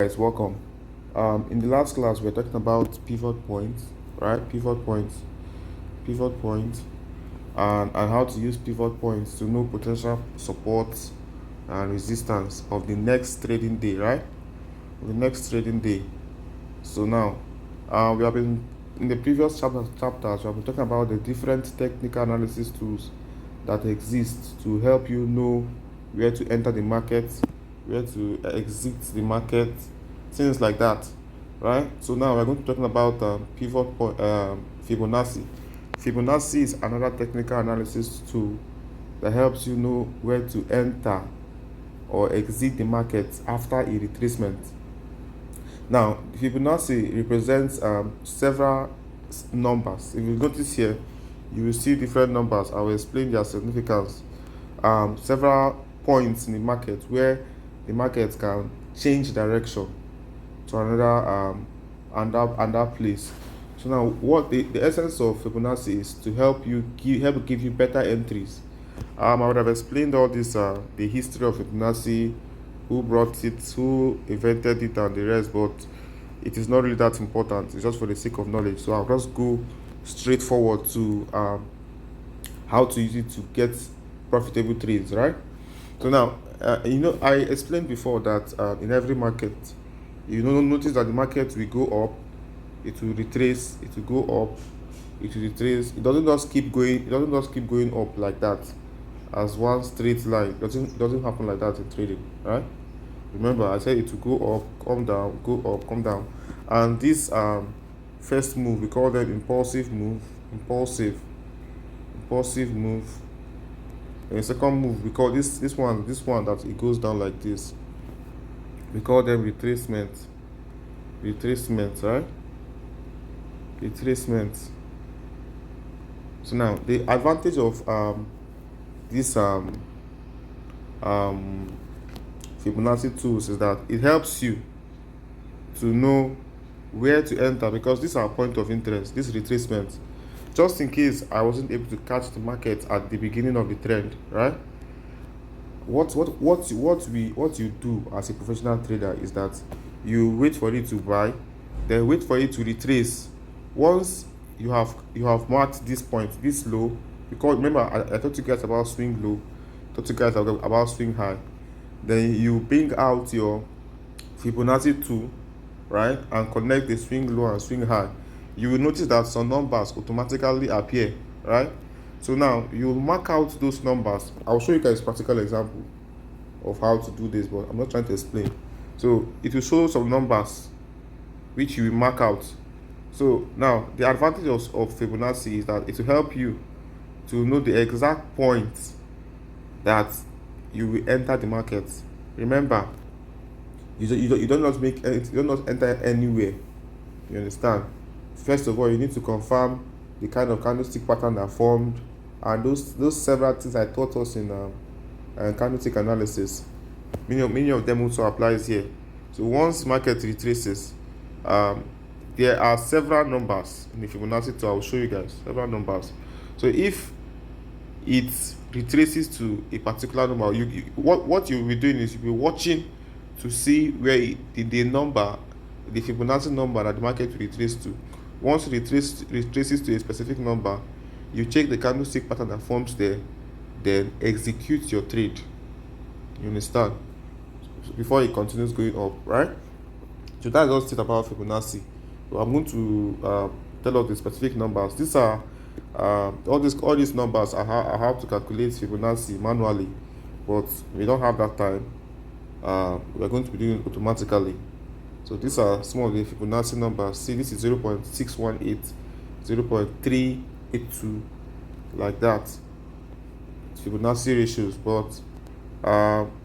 Guys, welcome. In the last class, we are talking about pivot points, right? Pivot points, and how to use pivot points to know potential support and resistance of the next trading day, right? The next trading day. So now, we have been in the previous chapters. We have been talking about the different technical analysis tools that exist to help you know where to enter the market, where to exit the market, things like that, right? So now we're going to be talking about pivot point, Fibonacci. Fibonacci is another technical analysis tool that helps you know where to enter or exit the market after a retracement. Now, Fibonacci represents several numbers. If you notice here, you will see different numbers. I will explain their significance. Several points in the market where the market can change direction to another place. So now, what the essence of Fibonacci is to help give you better entries. I would have explained all this, the history of Fibonacci, who brought it, who invented it, and the rest, but it is not really that important. It's just for the sake of knowledge. So I'll just go straight forward to how to use it to get profitable trades, right? So now, I explained before that in every market, notice that the market will go up, it will retrace, it will go up, it will retrace. It doesn't just keep going. It doesn't just keep going up like that, as one straight line. It doesn't happen like that in trading, right? Remember, I said it will go up, come down, go up, come down, and this first move we call them impulsive move, impulsive move. And the second move we call this one that it goes down like this. We call them retracement, right? Retracement. So now the advantage of this Fibonacci tools is that it helps you to know where to enter, because these are point of interest, this retracement, just in case I wasn't able to catch the market at the beginning of the trend, right? What you do as a professional trader is that you wait for it to buy, then wait for it to retrace. Once you have marked this point, this low, because remember I told you guys about swing low, taught you guys about swing high, then you bring out your Fibonacci tool, right, and connect the swing low and swing high. You will notice that some numbers automatically appear, right? So now you mark out those numbers. I'll show you guys a practical example of how to do this, but I'm not trying to explain. So it will show some numbers which you will mark out. So now the advantage of Fibonacci is that it will help you to know the exact point that you will enter the market. Remember, you don't not enter anywhere. You understand? First of all, you need to confirm the kind of candlestick pattern that formed, and those several things I taught us in candlestick analysis. Many of them also applies here. So once market retraces, there are several numbers in the Fibonacci tool. I will show you guys several numbers. So if it retraces to a particular number, what you'll be doing is you'll be watching to see where the Fibonacci number that the market will retrace to. Once it retraces to a specific number, you check the candlestick pattern that forms there, then execute your trade. You understand? Before it continues going up, right? So that's just it about Fibonacci. So I'm going to tell us the specific numbers. These are all these numbers. I have to calculate Fibonacci manually, but we don't have that time. We're going to be doing it automatically. So these are some of the Fibonacci numbers. See, this is 0.618, 0.382, like that. Fibonacci ratios, but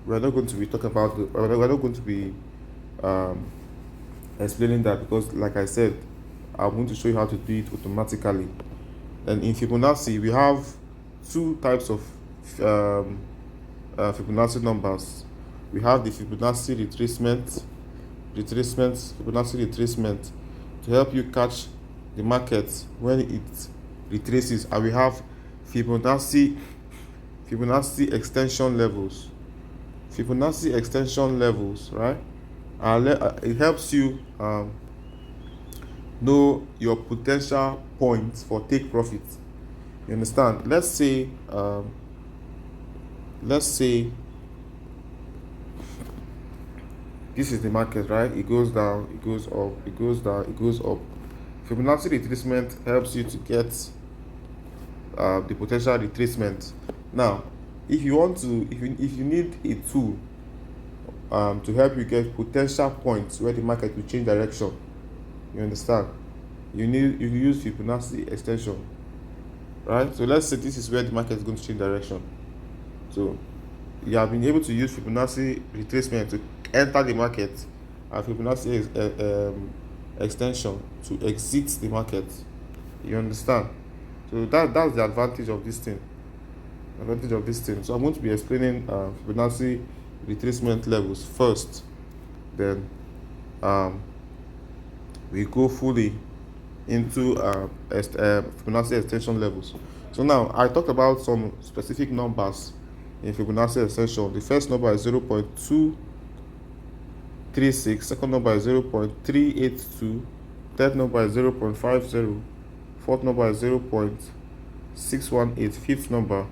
we're not going to be talking about we're not going to be explaining that, because like I said, I'm going to show you how to do it automatically. And in Fibonacci, we have two types of Fibonacci numbers. We have the Fibonacci Fibonacci retracement to help you catch the market when it retraces, and we have Fibonacci extension levels. Fibonacci extension levels, right? It helps you know your potential points for take profit. You understand? Let's say this is the market, right? It goes down, it goes up, it goes down, it goes up. Fibonacci retracement helps you to get the potential retracement. Now, if you need a tool to help you get potential points where the market will change direction, you understand? You use Fibonacci extension, right? So let's say this is where the market is going to change direction. So you have been able to use Fibonacci retracement to enter the market and Fibonacci extension to exit the market. You understand? So that's the advantage of this thing. So I'm going to be explaining Fibonacci retracement levels first. Then we go fully into Fibonacci extension levels. So now I talked about some specific numbers in Fibonacci extension. The first number is 0.236, second number is 0.382, third number is 0.50, fourth number is 0.618, fifth number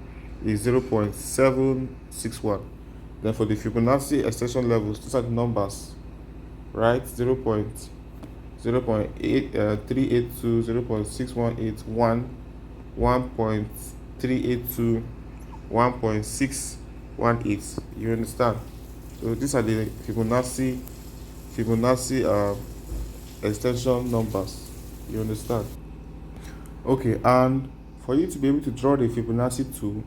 is 0.761. Then for the Fibonacci extension levels, these are the numbers, right? 0.382, 0.618, 1.382, 1.618. You understand? So these are the Fibonacci extension numbers. You understand? Okay, and for you to be able to draw the Fibonacci tool,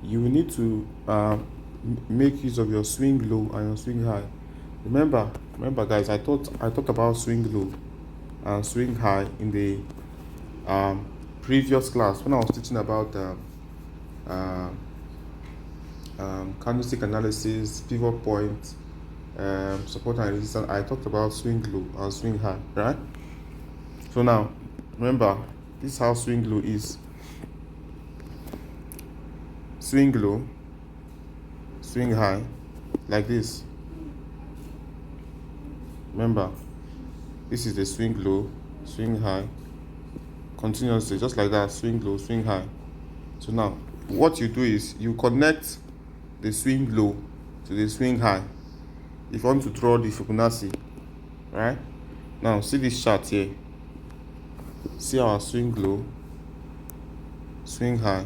you will need to make use of your swing low and your swing high. Remember guys, I talked about swing low and swing high in the previous class when I was teaching about candlestick analysis, pivot point, support and resistance. I talked about swing low and swing high, right? So now remember, this is how swing low is. Swing low, swing high, like this. Remember, this is the swing low, swing high, continuously, just like that. Swing low, swing high. So now what you do is you connect the swing low to the swing high if you want to draw the Fibonacci, right? Now see this chart here. See our swing low, swing high.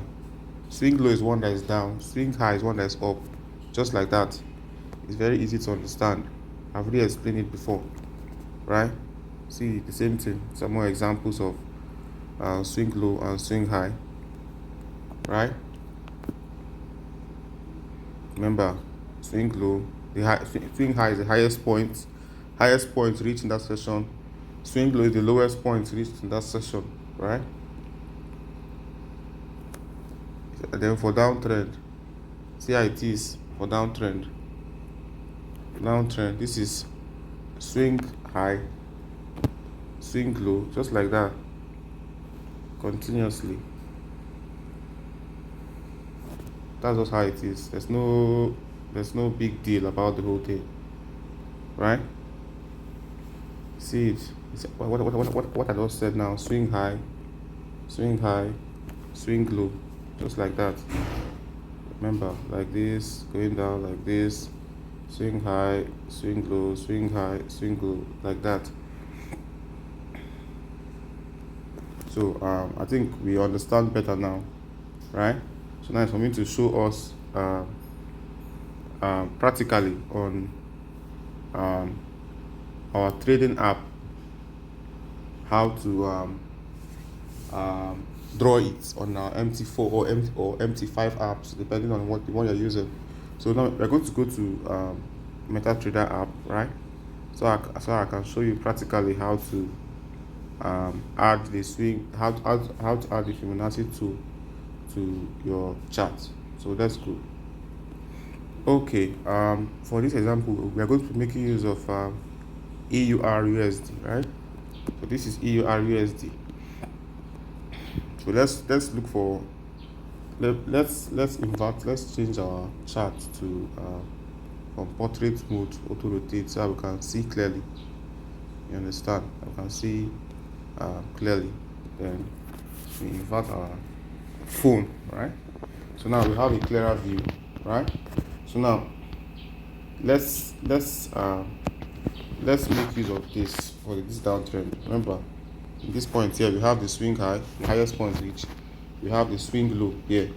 Swing low is one that is down, swing high is one that is up, just like that. It's very easy to understand. I've already explained it before, right? See the same thing. Some more examples of swing low and swing high, right? Remember, swing low, swing high is the highest point reached in that session. Swing low is the lowest point reached in that session, right? And then for downtrend, see how it is for downtrend. This is swing high, swing low, just like that, continuously. That's just how it is. There's no big deal about the whole thing, right? See it. What I just said now. Swing high, swing low, just like that. Remember, like this, going down like this, swing high, swing low, swing high, swing low, like that. So I think we understand better now, right? So now it's for me to show us practically on our trading app how to draw it on our MT4 or MT5 apps, depending on what you're using. So now we're going to go to MetaTrader app, right? So I can show you practically how to add the swing, how to add the Fibonacci tool to your chart. So that's good. Okay, for this example, we are going to be making use of EUR/USD, right? So this is EUR/USD. So let's look for let's change our chart to on portrait mode, auto rotate, so we can see clearly. You understand? We can see clearly. Then we invert our phone, right? So now we have a clearer view, right? So now let's make use of this for this downtrend. Remember, in this point here we have the swing high, the highest point reach, we have the swing low here,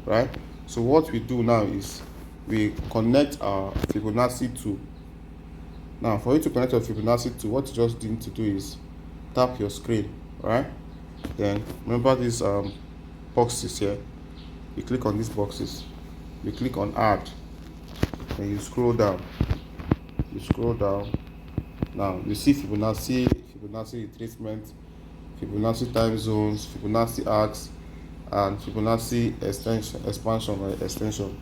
right? So what we do now is we connect our Fibonacci tool. Now for you to connect your Fibonacci tool, what you just need to do is tap your screen, right? Then remember these boxes here, you click on these boxes, you click on add, and you scroll down. Now you see Fibonacci retracement, Fibonacci time zones, Fibonacci arcs, and Fibonacci expansion or extension.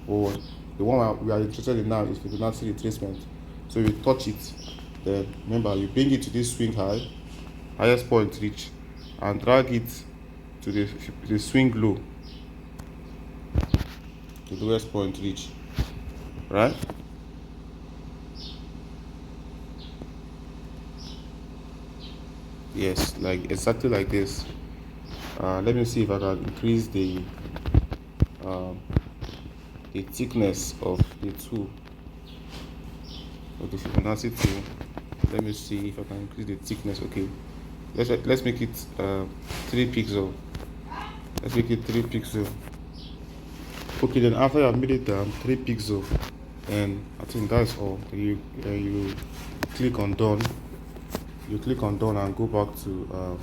Or the one we are interested in now is Fibonacci retracement. So you touch it, then remember you bring it to this swing high, highest point reach, and drag it to the swing low, the lowest point reach, right? Yes, like exactly like this. Let me see if I can increase the thickness of the tool, of the Fibonacci tool. Let me see if I can increase the thickness. Okay, let's make it 3 pixel. Let's make it 3 pixel. Okay, then after I've made it 3 pixel, and I think that's all. You click on done. You click on done and go back to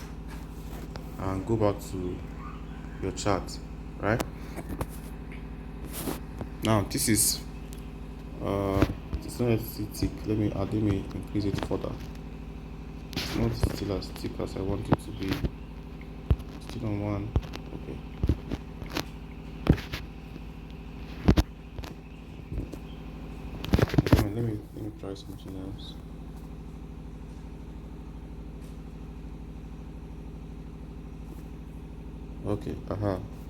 your chart, right? Now this is it's not thick. Let me increase it further. It's not still as thick as I want it to be. Still on one. Okay. Let me try something else. Okay,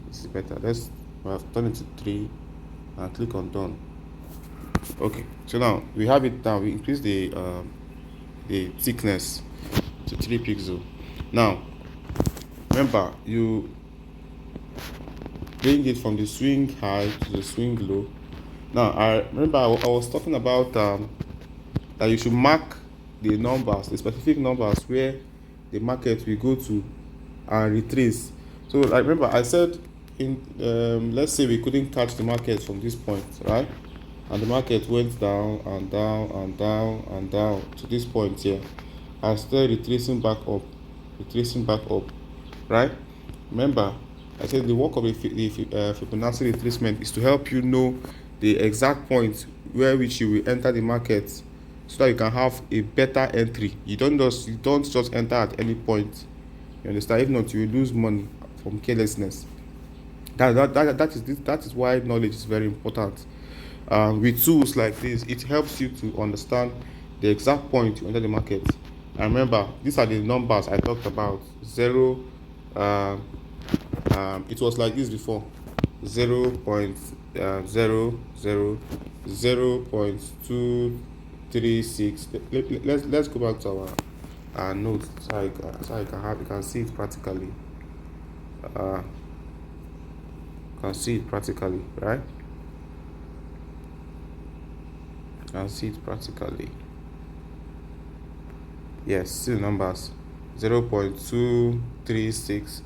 this is better. We have turned it to 3 and click on done. Okay, so now we have it down. We increase the thickness to 3 pixel. Now remember, you bring it from the swing high to the swing low. Now I was talking about that you should mark the numbers, the specific numbers where the market will go to and retrace. So I remember I said let's say we couldn't catch the market from this point, right? And the market went down and down and down and down to this point here, and still retracing back up, right? Remember, I said the work of the Fibonacci retracement is to help you know the exact point where which you will enter the market, so that you can have a better entry. You don't just enter at any point. You understand? If not, you will lose money from carelessness. That is why knowledge is very important. With tools like this, it helps you to understand the exact point you enter the market. And remember, these are the numbers I talked about. 0, it was like this before. 0.236. Let's go back to our notes, so you can see it practically. Right? Can see it practically. Yes, see the numbers. 0.236,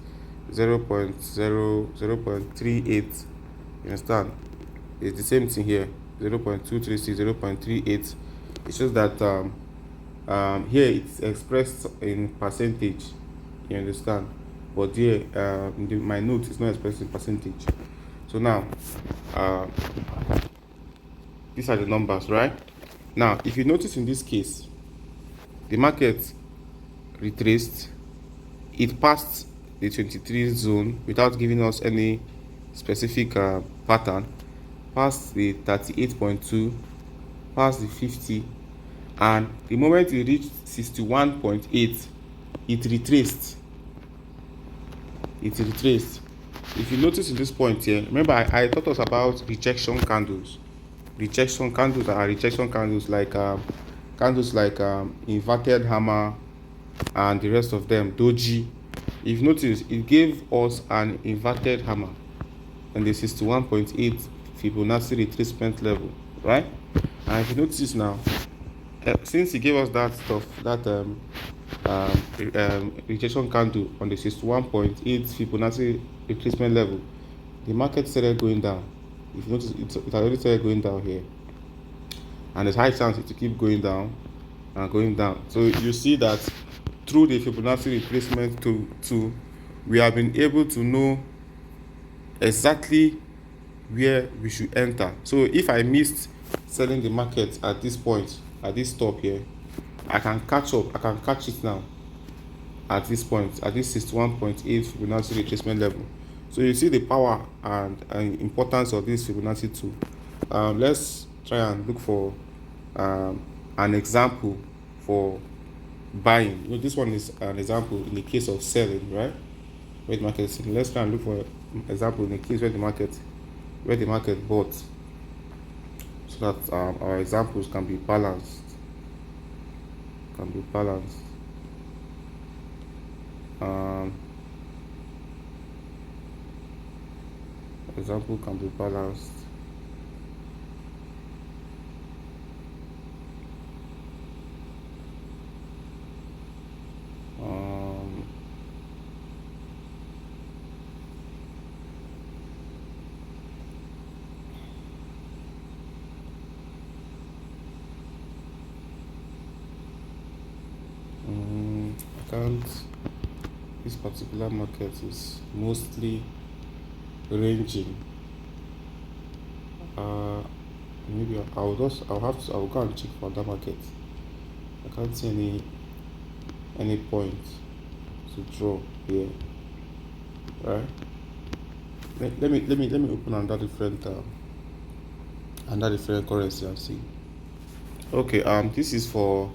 0.38. You understand? It's the same thing here. 0.236, 0.38. It's just that here it's expressed in percentage. You understand? But here my note is not expressed in percentage. So now these are the numbers, right? Now if you notice, in this case the market retraced, it passed the 23 zone without giving us any specific pattern, passed the 38.2, passed the 50, and the moment it reached 61.8, it retraced. If you notice in this point here, remember I taught us about rejection candles. rejection candles that are rejection candles, like inverted hammer and the rest of them, doji. If you notice, it gave us an inverted hammer and the 61.8 Fibonacci retracement level, right? And if you notice now, since he gave us that stuff, that rejection candle on the 61.8 Fibonacci retracement level, the market started going down. If you notice, it already started going down here, and there's high chance it to keep going down and going down. So you see that through the Fibonacci retracement tool, we have been able to know exactly where we should enter. So if I missed selling the market at this point, at this top here, I can catch up. I can catch it now at this point, at this 61.8 Fibonacci retracement level. So you see the power and importance of this Fibonacci tool. Let's try and look for an example for buying. You know, this one is an example in the case of selling, right? Where the market is selling. Let's try and look for an example in the case where the market bought, so that our examples can be balanced. Example can be balanced. This particular market is mostly ranging. Maybe I'll go and check for that market. I can't see any point to draw here, right? Let me open another different currency and see. Okay, this is for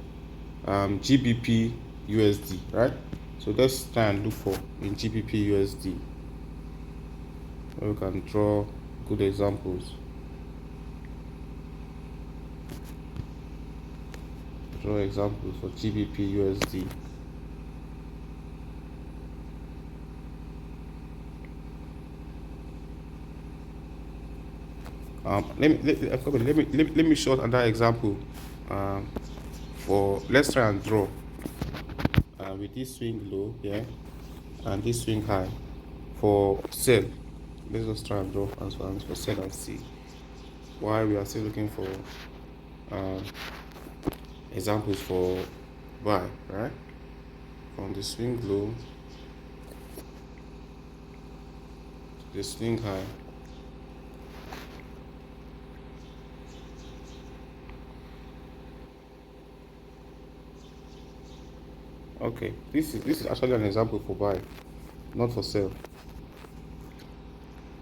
GBP USD, right? So let's try and look for in GBP USD. We can draw good examples. Draw examples for GBP USD. Let me show another example. Let's try and draw with this swing low here and this swing high for sell. Let's just try and draw for sell and see why we are still looking for examples for buy, right? From the swing low to the swing high. Okay, this is actually an example for buy, not for sell.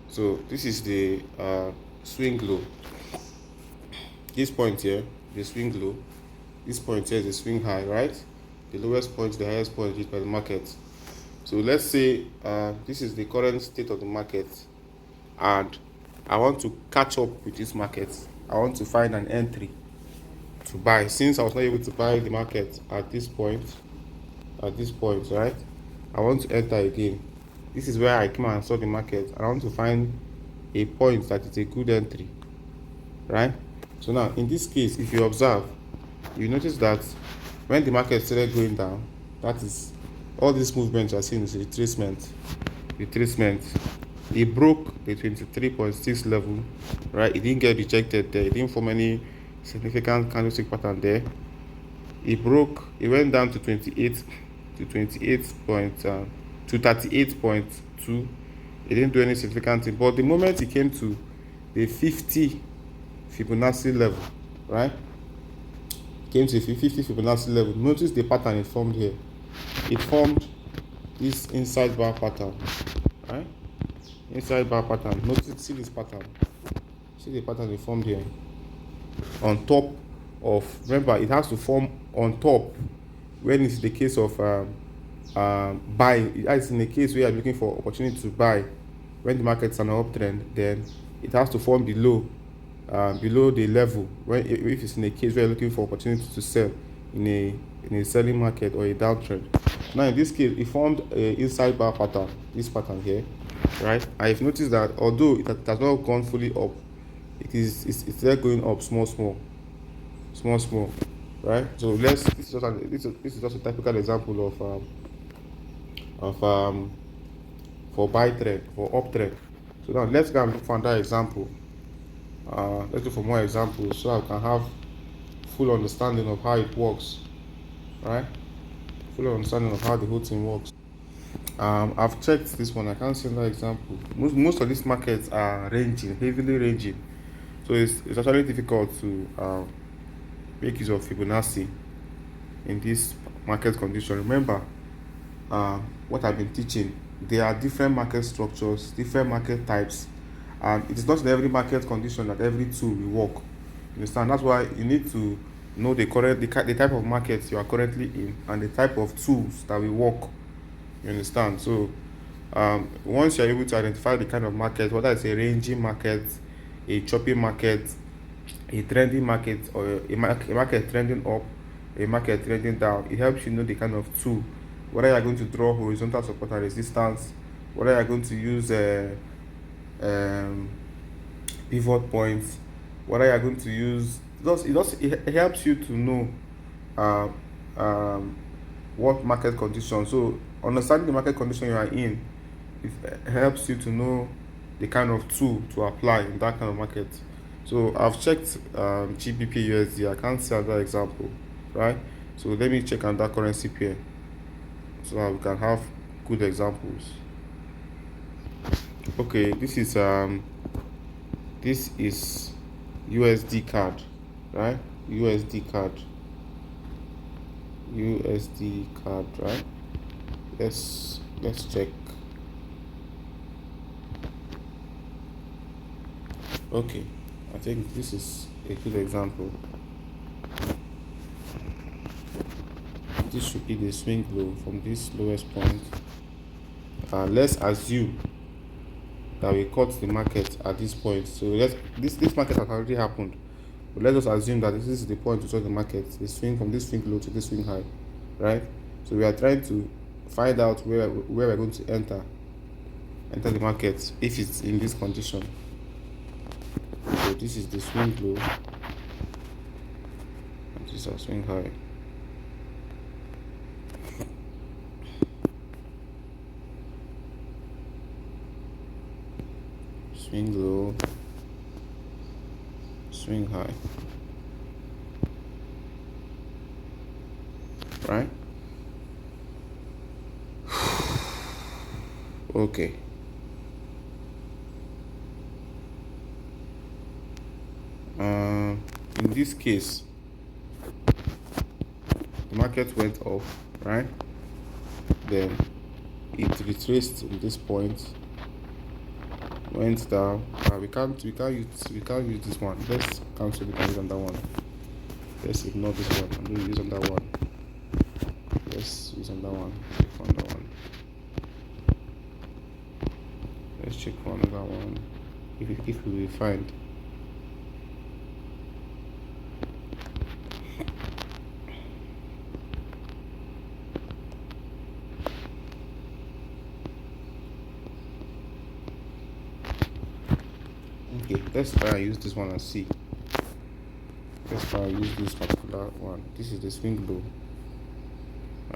So this is the swing low. This point here, the swing low. This point here is the swing high, right? The lowest point, the highest point is by the market. So let's say this is the current state of the market, and I want to catch up with this market. I want to find an entry to buy. Since I was not able to buy the market at this point, right? I want to enter again. This is where I came and saw the market. I want to find a point that is a good entry, right? So now in this case, if you observe, you notice that when the market started going down, that is all these movements you are seeing is retracement. It broke the 23.6 level, right? It didn't get rejected there. It didn't form any significant candlestick pattern there. It went down to 38.2. It didn't do any significant thing. But the moment it came to the 50 Fibonacci level, right? Came to the 50 Fibonacci level. Notice the pattern it formed here. It formed this inside bar pattern, right? Inside bar pattern. See this pattern. See the pattern it formed here. On top of, remember, it has to form on top when it's the case of buying. It's in the case where you're looking for opportunity to buy when the market's on an uptrend, then it has to form below below the level, when if it's in a case where you're looking for opportunity to sell in a selling market or a downtrend. Now in this case, it formed a inside bar pattern, this pattern here, right? I've noticed that although it has not gone fully up, it's there going up small, right? So this is just a typical example of for buy trend, for uptrend. So now let's go and look for another example. Let's look for more examples so I can have full understanding of how it works, right? Full understanding of how the whole thing works. I've checked this one. I can't see another example. Most of these markets are ranging, heavily ranging, so it's actually difficult to make use of Fibonacci in this market condition. Remember, what I've been teaching, there are different market structures, different market types, and it is not in every market condition that every tool will work. You understand? That's why you need to know the type of market you are currently in and the type of tools that will work. You understand? So once you are able to identify the kind of market, whether it's a ranging market, a choppy market, a trending market, or a market trending up, a market trending down, it helps you know the kind of tool, whether you are going to draw horizontal support and resistance, whether you are going to use pivot points, whether you are going to use it helps you to know what market condition. So understanding the market condition you are in, it helps you to know the kind of tool to apply in that kind of market. So I've checked GBP USD. I can't see another example, right? So let me check another currency pair so that we can have good examples. Okay, this is USD card, right? USD card, right? Let's check. Okay, I think this is a good example. This should be the swing low from this lowest point. Let's assume that we cut the market at this point. So this market has already happened, but let us assume that this is the point to start the market, the swing from this swing low to this swing high, right? So we are trying to find out where we're going to enter the market if it's in this condition. So this is the swing low and this is our swing high. Swing low, swing high, right? Okay. In this case, the market went up, right? Then it retraced to this point, went down. We can't use this one. Let's cancel it and use another one. Let's ignore this one and we'll use another one. Let's use another one. Check for another one. Let's check for another one. If we will find. Okay, let's try and use this one and see. Let's try and use this particular one. This is the swing low,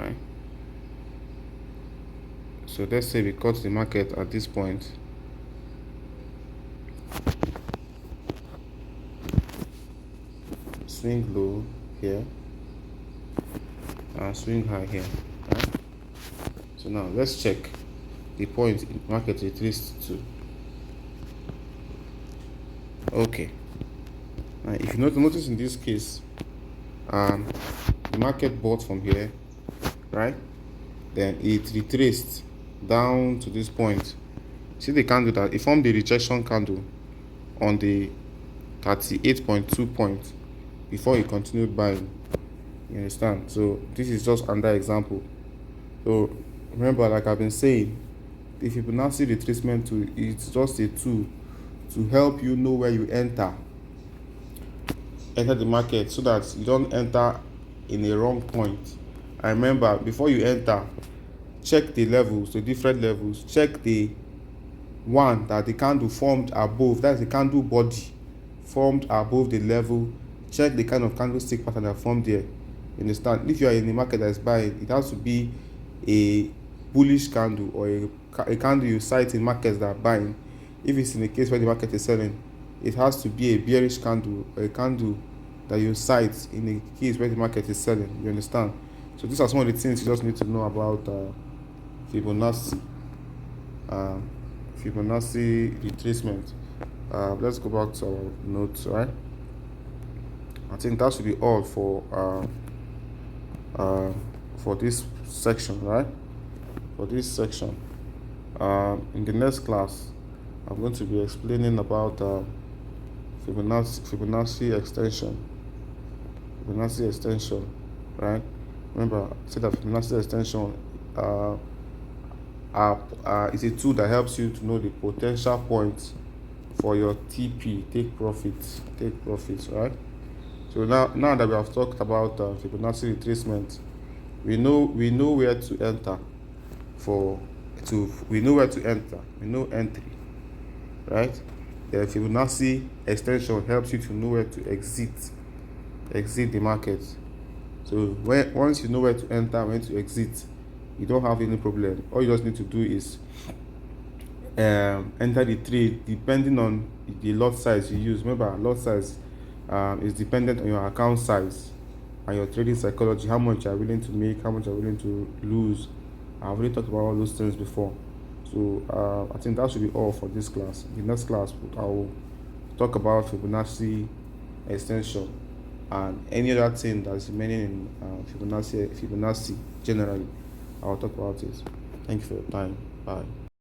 right? So let's say we cut the market at this point. Swing low here and swing high here, right? So now let's check the point in market retraced to. Okay, now if you notice in this case, the market bought from here, right? Then it retraced down to this point. See the candle that it formed the rejection candle on the 38.2 point before it continued buying. You understand? So this is just another example. So remember, like I've been saying, the Fibonacci retracement tool is just a tool to help you know where you enter enter the market so that you don't enter in a wrong point. And remember, before you enter, check the levels, the different levels. Check the one that the candle formed above, that's the candle body formed above the level. Check the kind of candlestick pattern that formed there. You understand? If you are in the market that is buying, it has to be a bullish candle or a candle you sight in markets that are buying. If it's in a case where the market is selling, it has to be a bearish candle or a candle that you sight in a case where the market is selling. You understand? So these are some of the things you just need to know about Fibonacci. Fibonacci retracement. Let's go back to our notes, right? I think that should be all for this section, right? For this section. In the next class, I'm going to be explaining about Fibonacci extension. Fibonacci extension, right? Remember, I said that Fibonacci extension is a tool that helps you to know the potential points for your TP, take profits, right? So now that we have talked about Fibonacci retracement, we know where to enter we know entry, right? The Fibonacci extension helps you to know where to exit the market. So once you know where to enter, when to exit, you don't have any problem. All you just need to do is enter the trade depending on the lot size you use. Remember, lot size is dependent on your account size and your trading psychology, how much you are willing to make, how much you are willing to lose. I've already talked about all those things before. So I think that should be all for this class. In the next class, I will talk about Fibonacci extension and any other thing that's remaining in Fibonacci generally. I will talk about it. Thank you for your time. Bye.